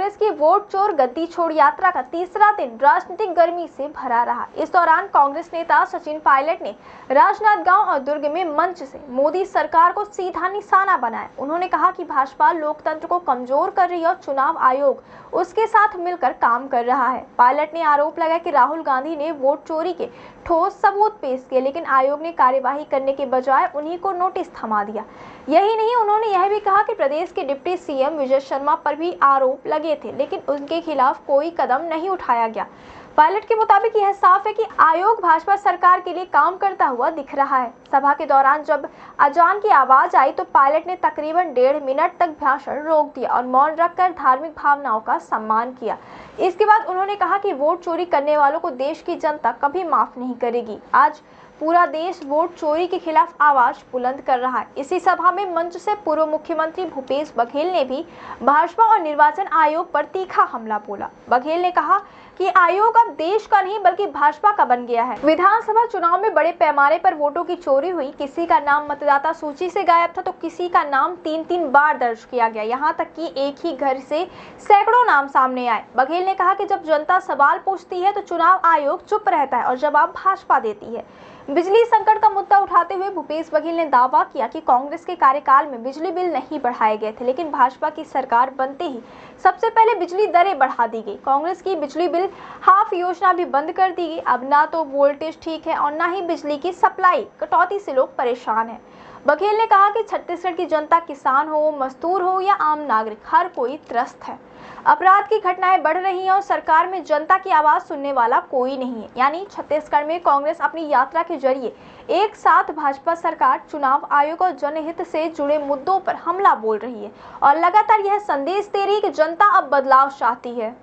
कांग्रेस की वोट चोर गद्दी छोड़ यात्रा का तीसरा दिन राजनीतिक गर्मी से भरा रहा। इस दौरान कांग्रेस नेता सचिन पायलट ने राजनांदगांव और दुर्ग में मंच से मोदी सरकार को सीधा निशाना बनाया। उन्होंने कहा कि भाजपा लोकतंत्र को कमजोर कर रही है और चुनाव आयोग उसके साथ मिलकर काम कर रहा है। पायलट ने आरोप लगाया कि राहुल गांधी ने वोट चोरी के ठोस सबूत पेश किए, लेकिन आयोग ने कार्यवाही करने के बजाय उन्हीं को नोटिस थमा दिया। यही नहीं, उन्होंने यह भी कहा कि प्रदेश के डिप्टी सीएम विजय शर्मा पर भी आरोप लगे थे, लेकिन उनके खिलाफ कोई कदम नहीं उठाया गया। पायलट के मुताबिक यह साफ है कि आयोग भाजपा सरकार के लिए काम करता हुआ दिख रहा है। सभा के दौरान जब अजान की आवाज आई तो पायलट ने तकरीबन 1.5 मिनट तक भाषण रोक दिया और मौन रखकर धार्मिक भावनाओं का सम्मान किया। इसके बाद उन्होंने कहा कि वोट चोरी करने वालों को देश की जनता कभी माफ नहीं करेगी। आज पूरा देश वोट चोरी के खिलाफ आवाज बुलंद कर रहा है। इसी सभा में मंच से पूर्व मुख्यमंत्री भूपेश बघेल ने भी भाजपा और निर्वाचन आयोग पर तीखा हमला बोला। बघेल ने कहा कि आयोग अब देश का नहीं बल्कि भाजपा का बन गया है। विधानसभा चुनाव में बड़े पैमाने पर वोटों की चोरी हुई। किसी का नाम मतदाता सूची से गायब था तो किसी का नाम 3-3 बार दर्ज किया गया। यहाँ तक कि एक ही घर से सैकड़ों नाम सामने आए। बघेल ने कहा कि जब जनता सवाल पूछती है तो चुनाव आयोग चुप रहता है और जवाब भाजपा देती है। बिजली संकट का मुद्दा उठाते हुए भूपेश बघेल ने दावा किया कि कांग्रेस के कार्यकाल में बिजली बिल नहीं बढ़ाए गए थे, लेकिन भाजपा की सरकार बनते ही सबसे पहले बिजली दरें बढ़ा दी गई। कांग्रेस की बिजली बिल हाफ योजना भी बंद कर दी गई। अब ना तो वोल्टेज ठीक है और ना ही बिजली की सप्लाई। कटौती से लोग परेशान हैं। बघेल ने कहा कि छत्तीसगढ़ की जनता, किसान हो, मजदूर हो या आम नागरिक, हर कोई त्रस्त है। अपराध की घटनाएं बढ़ रही हैं और सरकार में जनता की आवाज सुनने वाला कोई नहीं है। यानी छत्तीसगढ़ में कांग्रेस अपनी यात्रा के जरिए एक साथ भाजपा सरकार, चुनाव आयोग और जनहित से जुड़े मुद्दों पर हमला बोल रही है और लगातार यह संदेश दे रही है कि जनता अब बदलाव चाहती है।